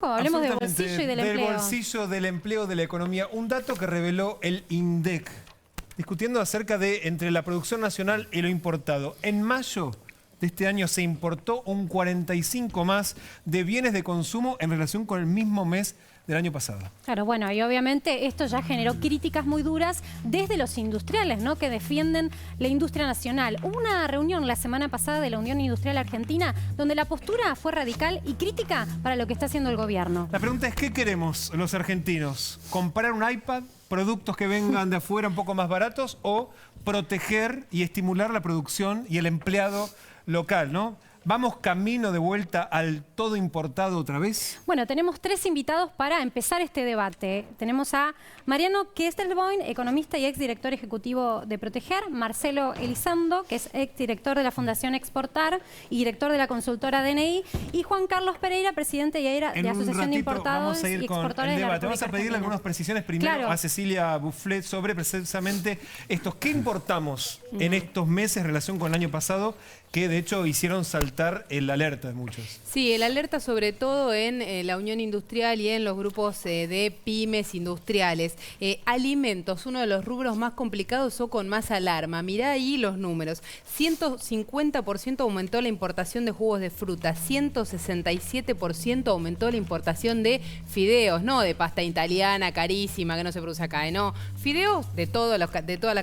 poco? Hablemos del bolsillo y del empleo. Del bolsillo, del empleo, de la economía. Un dato que reveló el INDEC, discutiendo acerca de entre la producción nacional y lo importado. En mayo de este año se importó un 45 más de bienes de consumo en relación con el mismo mes del año pasado. Claro, bueno, y obviamente esto ya generó críticas muy duras desde los industriales, ¿no?, que defienden la industria nacional. Hubo una reunión la semana pasada de la Unión Industrial Argentina donde la postura fue radical y crítica para lo que está haciendo el gobierno. La pregunta es, ¿qué queremos los argentinos? ¿Comprar un iPad, productos que vengan de afuera un poco más baratos, o proteger y estimular la producción y el empleado local, ¿no? ¿Vamos camino de vuelta al todo importado otra vez? Bueno, tenemos 3 invitados para empezar este debate. Tenemos a Mariano Kestelboim, economista y exdirector ejecutivo de Proteger, Marcelo Elizondo, que es exdirector de la Fundación Exportar y director de la consultora DNI, y Juan Carlos Pereira, presidente de AERA, de Asociación de Importados y Exportadores de la República Vamos a pedirle algunas precisiones primero a Cecilia Bufflet sobre precisamente estos. ¿Qué importamos en estos meses en relación con el año pasado, que de hecho hicieron saltar el alerta de muchos? Sí, el alerta sobre todo en la Unión Industrial y en los grupos de pymes industriales. Alimentos, uno de los rubros más complicados o con más alarma. Mirá ahí los números. 150% aumentó la importación de jugos de fruta, 167% aumentó la importación de fideos, no de pasta italiana carísima que no se produce acá, no. Fideos de todas las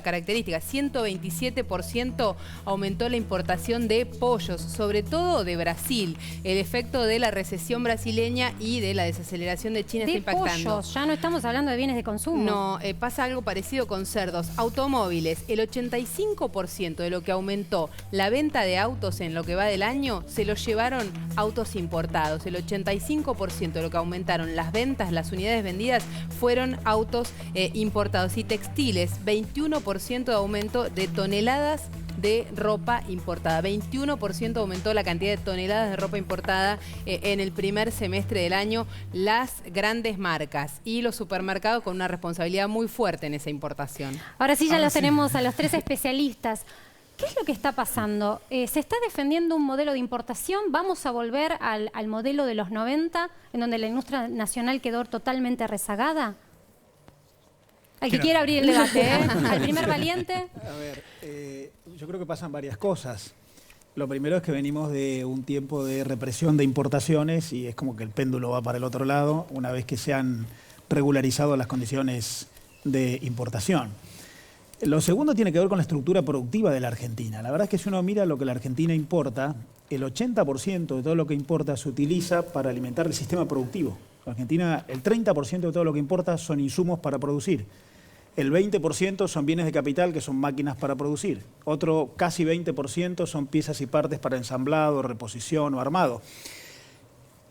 características. 127% aumentó la importación de pollos, sobre todo de Brasil. El efecto de la recesión brasileña y de la desaceleración de China está impactando. Pollos, ya no estamos hablando de bienes de consumo. No, pasa algo parecido con cerdos. Automóviles, el 85% de lo que aumentó la venta de autos en lo que va del año, se lo llevaron autos importados. El 85% de lo que aumentaron las ventas, las unidades vendidas, fueron autos importados. Y textiles, 21% de aumento de toneladas de ropa importada. 21% aumentó la cantidad de toneladas de ropa importada en el primer semestre del año. Las grandes marcas y los supermercados con una responsabilidad muy fuerte en esa importación. Ahora sí, ya los tenemos a los 3 especialistas. ¿Qué es lo que está pasando? ¿Se está defendiendo un modelo de importación? ¿Vamos a volver al modelo de los 90, en donde la industria nacional quedó totalmente rezagada? Al que quiera abrir el debate, ¿eh? Al primer valiente. A ver, yo creo que pasan varias cosas. Lo primero es que venimos de un tiempo de represión de importaciones y es como que el péndulo va para el otro lado una vez que se han regularizado las condiciones de importación. Lo segundo tiene que ver con la estructura productiva de la Argentina. La verdad es que si uno mira lo que la Argentina importa, el 80% de todo lo que importa se utiliza para alimentar el sistema productivo. La Argentina, el 30% de todo lo que importa son insumos para producir. El 20% son bienes de capital, que son máquinas para producir. Otro casi 20% son piezas y partes para ensamblado, reposición o armado.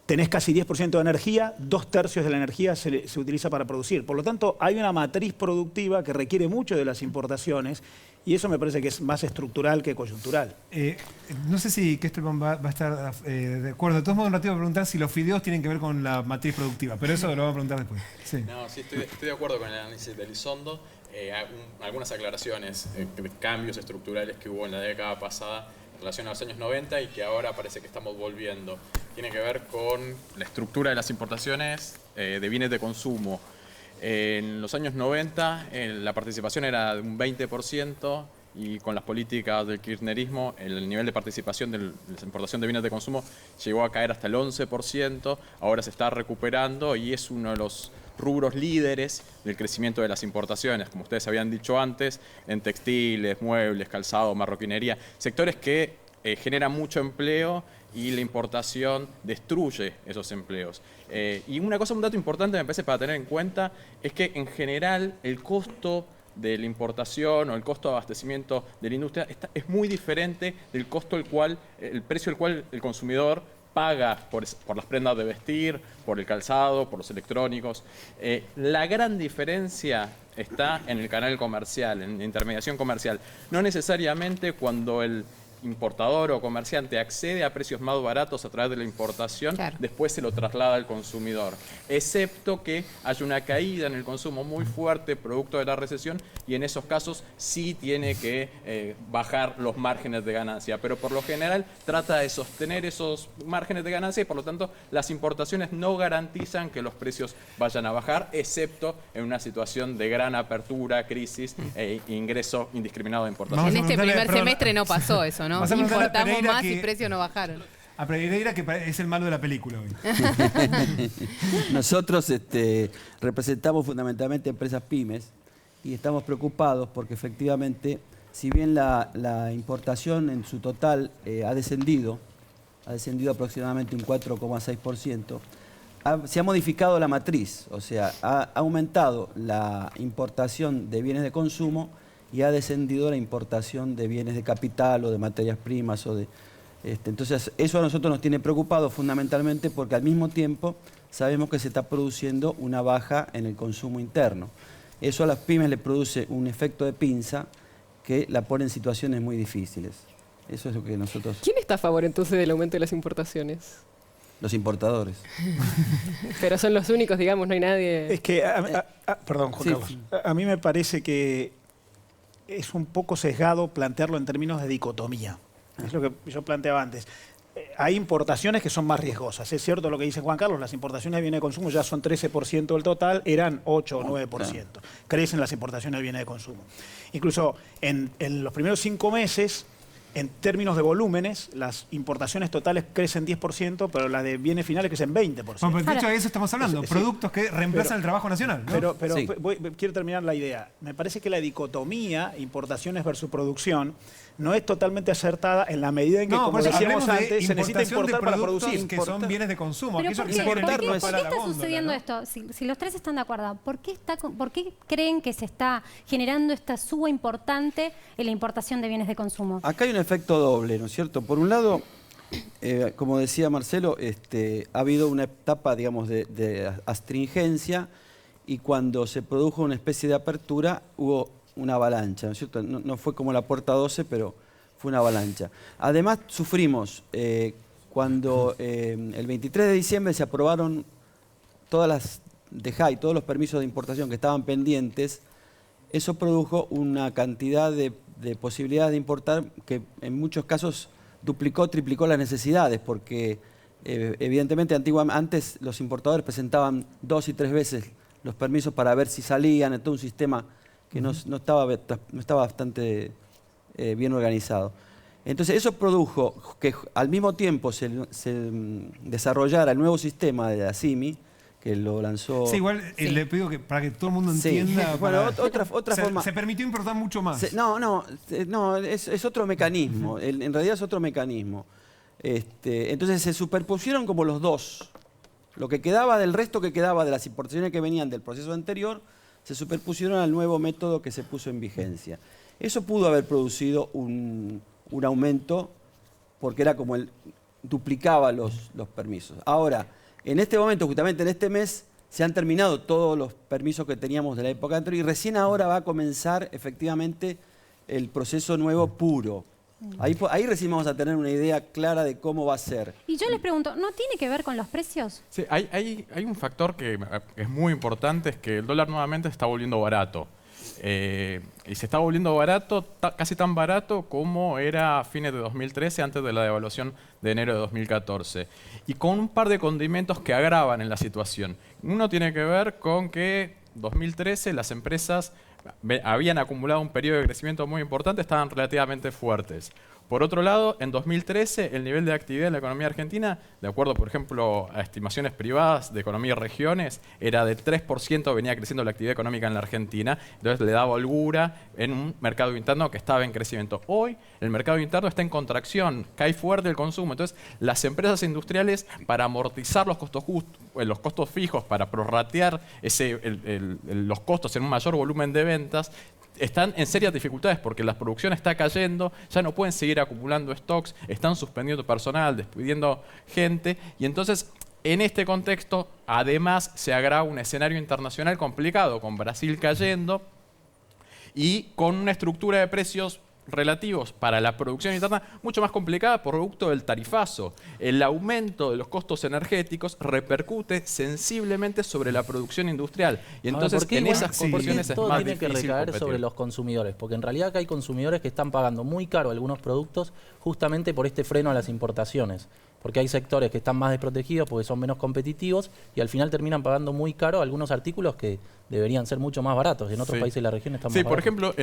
Tenés casi 10% de energía, 2/3 de la energía se utiliza para producir. Por lo tanto, hay una matriz productiva que requiere mucho de las importaciones y eso me parece que es más estructural que coyuntural. No sé si Kestelboim va a estar de acuerdo. De todos modos, un ratito voy a preguntar si los fideos tienen que ver con la matriz productiva, pero eso lo vamos a preguntar después. Sí. No, sí, estoy de acuerdo con el análisis de Elizondo. Algunas aclaraciones, cambios estructurales que hubo en la década pasada en relación a los años 90 y que ahora parece que estamos volviendo. Tiene que ver con la estructura de las importaciones de bienes de consumo. En los años 90 la participación era de un 20% y con las políticas del kirchnerismo el nivel de participación de la importación de bienes de consumo llegó a caer hasta el 11%. Ahora se está recuperando y es uno de los rubros líderes del crecimiento de las importaciones, como ustedes habían dicho antes, en textiles, muebles, calzado, marroquinería, sectores que generan mucho empleo y la importación destruye esos empleos. Y un dato importante me parece para tener en cuenta es que en general el costo de la importación o el costo de abastecimiento de la industria es muy diferente del costo el precio al cual el consumidor paga por las prendas de vestir, por el calzado, por los electrónicos. La gran diferencia está en el canal comercial, en la intermediación comercial. No necesariamente cuando el importador o comerciante accede a precios más baratos a través de la importación, Claro. después se lo traslada al consumidor, excepto que haya una caída en el consumo muy fuerte producto de la recesión, y en esos casos sí tiene que bajar los márgenes de ganancia, pero por lo general trata de sostener esos márgenes de ganancia y por lo tanto las importaciones no garantizan que los precios vayan a bajar, excepto en una situación de gran apertura, crisis e ingreso indiscriminado de importación. Vamos En a este preguntarle, primer perdón, semestre no pasó eso, ¿no? Vamos a preguntarle a Importamos Pereira más y que- precios no bajaron. A Pereira, que es el malo de la película hoy. Nosotros representamos fundamentalmente empresas pymes y estamos preocupados porque efectivamente, si bien la importación en su total ha descendido aproximadamente un 4,6%, se ha modificado la matriz, o sea, ha aumentado la importación de bienes de consumo y ha descendido la importación de bienes de capital o de materias primas o de... Entonces, eso a nosotros nos tiene preocupados fundamentalmente porque al mismo tiempo sabemos que se está produciendo una baja en el consumo interno. Eso a las pymes le produce un efecto de pinza que la pone en situaciones muy difíciles. Eso es lo que nosotros, ¿Quién está a favor entonces del aumento de las importaciones? los importadores. Pero son los únicos, digamos, no hay nadie... Es que, perdón, Juan Sí, Carlos, sí. a mí me parece que es un poco sesgado plantearlo en términos de dicotomía. Es lo que yo planteaba antes. Hay importaciones que son más riesgosas. Es cierto lo que dice Juan Carlos, las importaciones de bienes de consumo ya son 13% del total, eran 8 o 9%. Crecen las importaciones de bienes de consumo. Incluso en los primeros 5 meses, en términos de volúmenes, las importaciones totales crecen 10%, pero las de bienes finales crecen 20%. Bueno, pero de hecho de eso estamos hablando. Sí. Productos que reemplazan el trabajo nacional, ¿no? Pero Sí. quiero terminar la idea. Me parece que la dicotomía, importaciones versus producción, no es totalmente acertada en la medida en que, No, como por eso decíamos hablemos de antes, se necesita importación de importar para productos producir. que son bienes de consumo. Pero Aquello ¿por que qué, salen en por el qué- kit por para qué la está góndola, sucediendo ¿no? esto? Si los tres están de acuerdo, ¿por qué creen que se está generando esta suba importante en la importación de bienes de consumo? Acá hay un efecto doble, ¿no es cierto? Por un lado, como decía Marcelo, ha habido una etapa, digamos, de astringencia y cuando se produjo una especie de apertura hubo una avalancha, ¿no es cierto? No fue como la puerta 12, pero fue una avalancha. Además, sufrimos cuando el 23 de diciembre se aprobaron todas las DEJAI, todos los permisos de importación que estaban pendientes. Eso produjo una cantidad de posibilidades de importar que en muchos casos duplicó, triplicó las necesidades, porque evidentemente antes los importadores presentaban 2 y 3 veces los permisos para ver si salían, en todo un sistema que no estaba bastante bien organizado. Entonces eso produjo que al mismo tiempo se desarrollara el nuevo sistema de la CIMI, que lo lanzó... Sí, igual le pido que para que todo el mundo Sí. entienda. Bueno, para- otra forma... Se permitió importar mucho más. No, es otro mecanismo. En realidad es otro mecanismo. Entonces se superpusieron como los dos. Lo que quedaba del resto que quedaba de las importaciones que venían del proceso anterior, se superpusieron al nuevo método que se puso en vigencia. Eso pudo haber producido un aumento, porque era como duplicaba los permisos. Ahora, en este momento, justamente en este mes, se han terminado todos los permisos que teníamos de la época anterior y recién ahora va a comenzar efectivamente el proceso nuevo puro. Ahí recién vamos a tener una idea clara de cómo va a ser. Y yo les pregunto, ¿no tiene que ver con los precios? Sí, hay un factor que es muy importante, es que el dólar nuevamente se está volviendo barato. Y se está volviendo barato, casi tan barato como era a fines de 2013, antes de la devaluación de enero de 2014. Y con un par de condimentos que agravan en la situación. Uno tiene que ver con que 2013 las empresas habían acumulado un periodo de crecimiento muy importante, estaban relativamente fuertes. Por otro lado, en 2013 el nivel de actividad en la economía argentina, de acuerdo por ejemplo a estimaciones privadas de economía y regiones, era de 3% venía creciendo la actividad económica en la Argentina, entonces le daba holgura en un mercado interno que estaba en crecimiento. Hoy el mercado interno está en contracción, cae fuerte el consumo, entonces las empresas industriales para amortizar los costos fijos, para prorratear los costos en un mayor volumen de ventas, están en serias dificultades porque la producción está cayendo, ya no pueden seguir acumulando stocks, están suspendiendo personal, despidiendo gente y entonces en este contexto además se agrava un escenario internacional complicado con Brasil cayendo y con una estructura de precios relativos para la producción interna mucho más complicada producto del tarifazo. El aumento de los costos energéticos repercute sensiblemente sobre la producción industrial. Y entonces en esas condiciones es todo más tiene que difícil recaer competir. sobre los consumidores, porque en realidad acá hay consumidores que están pagando muy caro algunos productos justamente por este freno a las importaciones. Porque hay sectores que están más desprotegidos porque son menos competitivos y al final terminan pagando muy caro algunos artículos que deberían ser mucho más baratos. En otros países de la región están más Sí, baratos. por ejemplo,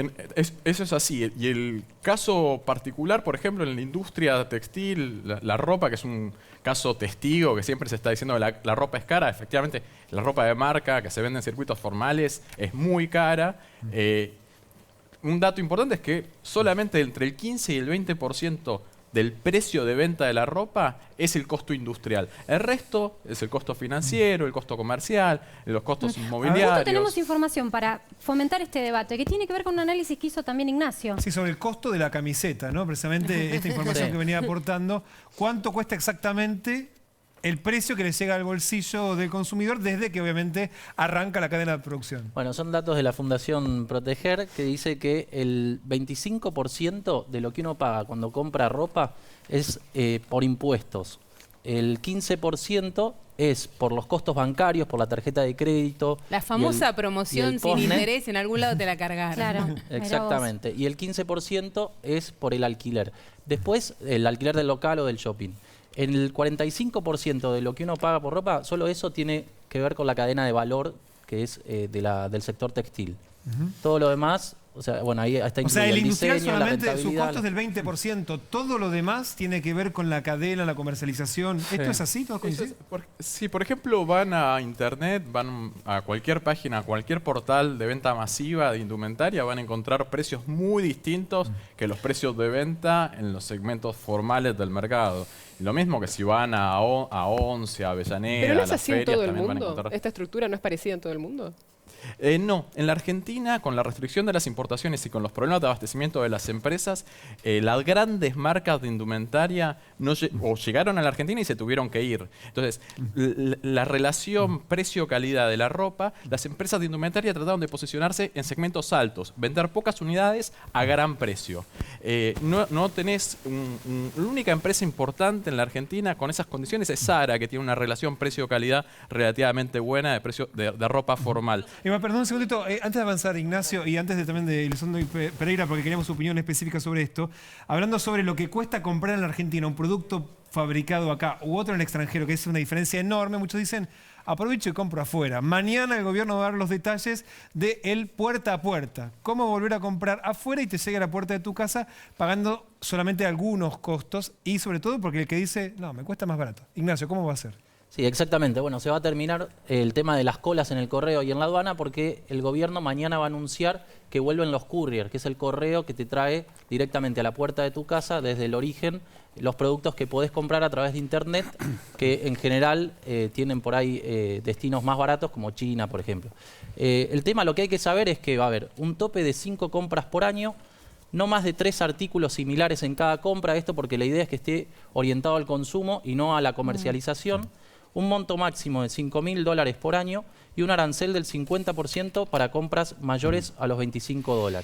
eso es así. Y el caso particular, por ejemplo, en la industria textil, la ropa, que es un caso testigo, que siempre se está diciendo que la ropa es cara. Efectivamente, la ropa de marca que se vende en circuitos formales es muy cara. Un dato importante es que solamente entre el 15 y el 20% del precio de venta de la ropa es el costo industrial. El resto es el costo financiero, el costo comercial, los costos inmobiliarios. Justo tenemos información para fomentar este debate, que tiene que ver con un análisis que hizo también Ignacio. Sí, sobre el costo de la camiseta, ¿no? Precisamente esta información Sí. que venía aportando. ¿Cuánto cuesta exactamente el precio que le llega al bolsillo del consumidor desde que obviamente arranca la cadena de producción? Bueno, son datos de la Fundación Proteger que dice que el 25% de lo que uno paga cuando compra ropa es por impuestos. El 15% es por los costos bancarios, por la tarjeta de crédito. La famosa promoción sin postnet. interés, en algún lado te la cargaron. Claro. Exactamente. Y el 15% es por el alquiler. Después, el alquiler del local o del shopping. En el 45% de lo que uno paga por ropa, solo eso tiene que ver con la cadena de valor que es del sector textil. Todo lo demás, o sea, bueno, ahí está O sea, incluido el industrial diseño, la solamente su rentabilidad, costo es del 20%. Todo lo demás tiene que ver con la cadena, la comercialización. ¿Esto es así? ¿Todos coinciden? Si, por ejemplo, van a internet, van a cualquier página, a cualquier portal de venta masiva de indumentaria, van a encontrar precios muy distintos que los precios de venta en los segmentos formales del mercado. Y lo mismo que si van a Once, a Avellaneda, Pero no a es las así en ferias, todo el también van a mundo. encontrar. ¿Esta estructura no es parecida en todo el mundo? No, en la Argentina, con la restricción de las importaciones y con los problemas de abastecimiento de las empresas, las grandes marcas de indumentaria llegaron a la Argentina y se tuvieron que ir. Entonces, la relación precio-calidad de la ropa, las empresas de indumentaria trataron de posicionarse en segmentos altos, vender pocas unidades a gran precio. No tenés la única empresa importante en la Argentina con esas condiciones es Zara, que tiene una relación precio-calidad relativamente buena de precio de ropa formal. Perdón un segundito, antes de avanzar, Ignacio, y antes también de Elizondo y Pereira, porque queríamos su opinión específica sobre esto, hablando sobre lo que cuesta comprar en la Argentina un producto fabricado acá u otro en el extranjero, que es una diferencia enorme, muchos dicen, aprovecho y compro afuera. Mañana el gobierno va a dar los detalles del puerta a puerta. Cómo volver a comprar afuera y te llegue a la puerta de tu casa pagando solamente algunos costos y sobre todo porque el que dice, no, me cuesta más barato. Ignacio, ¿cómo va a ser? Sí, exactamente. Bueno, se va a terminar el tema de las colas en el correo y en la aduana porque el gobierno mañana va a anunciar que vuelven los courier, que es el correo que te trae directamente a la puerta de tu casa desde el origen los productos que podés comprar a través de internet, que en general tienen por ahí destinos más baratos como China, por ejemplo. El tema, lo que hay que saber es que va a haber un tope de 5 compras por año, no más de 3 artículos similares en cada compra, esto porque la idea es que esté orientado al consumo y no a la comercialización. Un monto máximo de $5.000 por año y un arancel del 50% para compras mayores a los $25.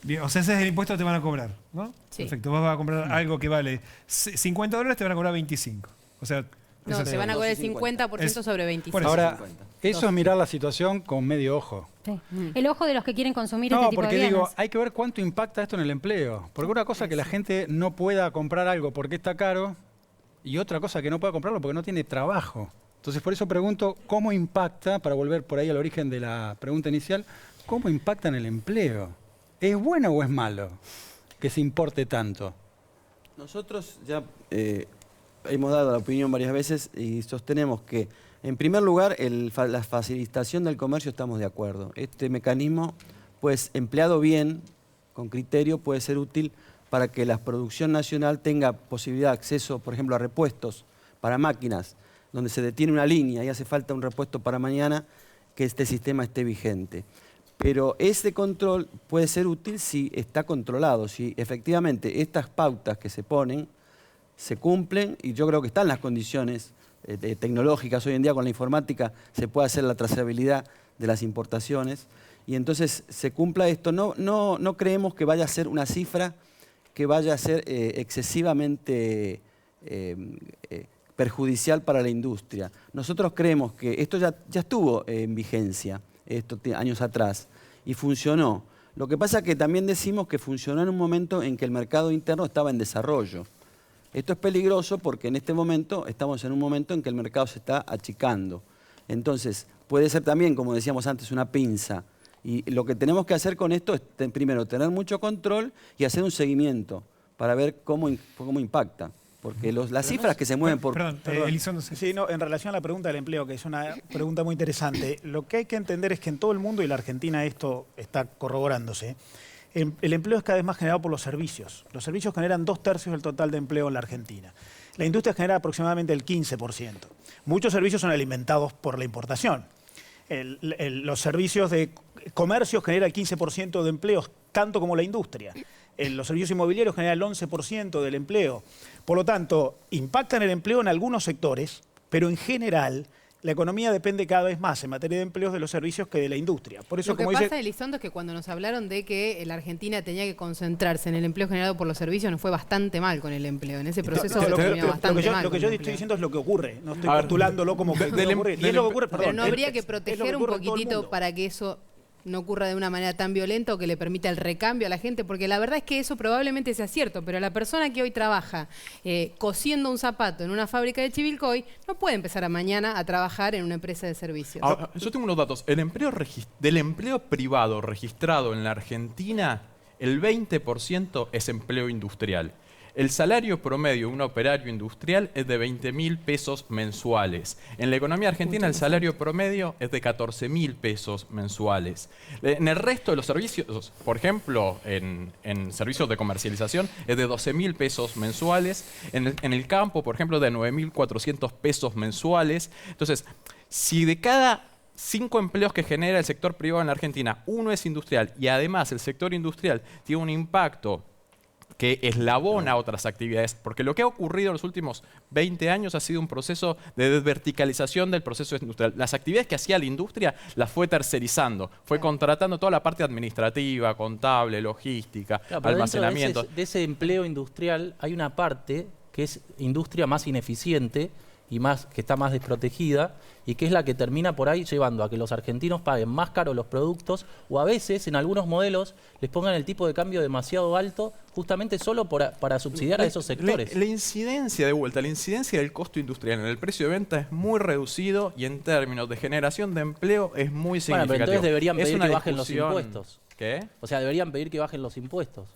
Bien, o sea, ese es el impuesto que te van a cobrar, ¿no? Sí. Perfecto, vas a comprar algo que vale $50, te van a cobrar 25. O sea, No, se van a cobrar el 50% sobre 25. Por eso. Ahora, eso es mirar la situación con medio ojo. Sí. El ojo de los que quieren consumir No, este tipo de porque bienes. digo, hay que ver cuánto impacta esto en el empleo. Porque una cosa es que la gente no pueda comprar algo porque está caro y otra cosa que no pueda comprarlo porque no tiene trabajo. Entonces, por eso pregunto, ¿cómo impacta, para volver por ahí al origen de la pregunta inicial, cómo impacta en el empleo? ¿Es bueno o es malo que se importe tanto? Nosotros ya hemos dado la opinión varias veces y sostenemos que, en primer lugar, la facilitación del comercio estamos de acuerdo. Este mecanismo, pues empleado bien, con criterio, puede ser útil para que la producción nacional tenga posibilidad de acceso, por ejemplo, a repuestos para máquinas, donde se detiene una línea y hace falta un repuesto para mañana, que este sistema esté vigente. Pero ese control puede ser útil si está controlado, si efectivamente estas pautas que se ponen se cumplen, y yo creo que están las condiciones tecnológicas hoy en día con la informática, se puede hacer la trazabilidad de las importaciones, y entonces se cumpla esto. No creemos que vaya a ser una cifra que vaya a ser excesivamente perjudicial para la industria. Nosotros creemos que esto ya estuvo en vigencia años atrás y funcionó. Lo que pasa es que también decimos que funcionó en un momento en que el mercado interno estaba en desarrollo. Esto es peligroso porque en este momento estamos en un momento en que el mercado se está achicando. Entonces, puede ser también, como decíamos antes, una pinza. Y lo que tenemos que hacer con esto es, primero, tener mucho control y hacer un seguimiento para ver cómo impacta. Porque las cifras que se mueven por... Perdón. Elizondo. Sí, no, en relación a la pregunta del empleo, que es una pregunta muy interesante, lo que hay que entender es que en todo el mundo, y la Argentina esto está corroborándose, el empleo es cada vez más generado por los servicios. Los servicios generan 2/3 del total de empleo en la Argentina. La industria genera aproximadamente el 15%. Muchos servicios son alimentados por la importación. Los servicios de comercio generan el 15% de empleos, tanto como la industria. Los servicios inmobiliarios generan el 11% del empleo. Por lo tanto, impactan el empleo en algunos sectores, pero en general la economía depende cada vez más en materia de empleos de los servicios que de la industria. Por eso, Lo que como pasa, Elizondo, es que cuando nos hablaron de que la Argentina tenía que concentrarse en el empleo generado por los servicios, nos fue bastante mal con el empleo. En ese proceso terminó bastante mal. Lo que yo estoy diciendo es lo que ocurre. No estoy postulándolo como que ocurre. Y es lo que ocurre, perdón. Pero no habría que proteger un poquitito para que eso no ocurra de una manera tan violenta o que le permita el recambio a la gente, porque la verdad es que eso probablemente sea cierto, pero la persona que hoy trabaja cosiendo un zapato en una fábrica de Chivilcoy no puede empezar a mañana a trabajar en una empresa de servicios. Ahora, yo tengo unos datos. Del empleo privado registrado en la Argentina, el 20% es empleo industrial. El salario promedio de un operario industrial es de 20.000 pesos mensuales. En la economía argentina el salario promedio es de 14.000 pesos mensuales. En el resto de los servicios, por ejemplo, en servicios de comercialización, es de 12.000 pesos mensuales. En el campo, por ejemplo, de 9.400 pesos mensuales. Entonces, si de cada 5 empleos que genera el sector privado en la Argentina, uno es industrial y además el sector industrial tiene un impacto que eslabona otras actividades, porque lo que ha ocurrido en los últimos 20 años ha sido un proceso de desverticalización del proceso industrial. Las actividades que hacía la industria las fue tercerizando, fue contratando toda la parte administrativa, contable, logística, almacenamiento. De ese empleo industrial hay una parte que es industria más ineficiente y que está más desprotegida y que es la que termina por ahí llevando a que los argentinos paguen más caro los productos o a veces en algunos modelos les pongan el tipo de cambio demasiado alto justamente solo para subsidiar a esos sectores. La incidencia del costo industrial en el precio de venta es muy reducido y en términos de generación de empleo es muy significativo. Bueno, pero entonces deberían pedir que bajen los impuestos. ¿Qué? O sea, deberían pedir que bajen los impuestos.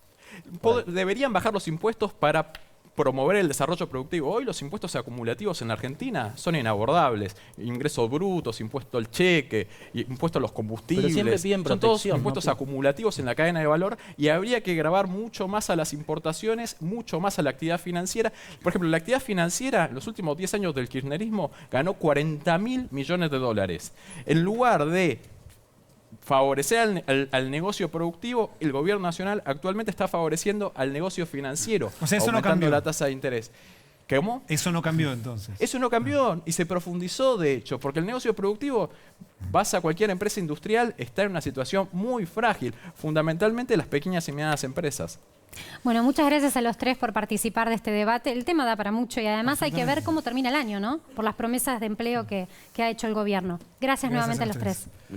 Deberían bajar los impuestos para promover el desarrollo productivo. Hoy los impuestos acumulativos en la Argentina son inabordables. Ingresos brutos, impuesto al cheque, impuesto a los combustibles. Pero siempre piden son todos protección, impuestos ¿no? acumulativos en la cadena de valor y habría que gravar mucho más a las importaciones, mucho más a la actividad financiera. Por ejemplo, la actividad financiera en los últimos 10 años del kirchnerismo ganó 40.000 millones de dólares. En lugar de favorecer al negocio productivo, el gobierno nacional actualmente está favoreciendo al negocio financiero, o sea, eso aumentando no cambió. la tasa de interés. ¿Cómo? Eso no cambió entonces. Eso no cambió y se profundizó, de hecho, porque el negocio productivo, vas a cualquier empresa industrial, está en una situación muy frágil, fundamentalmente las pequeñas y medianas empresas. Bueno, muchas gracias a los tres por participar de este debate. El tema da para mucho y además hay que ver cómo termina el año, ¿no? Por las promesas de empleo que ha hecho el gobierno. Gracias nuevamente a los tres.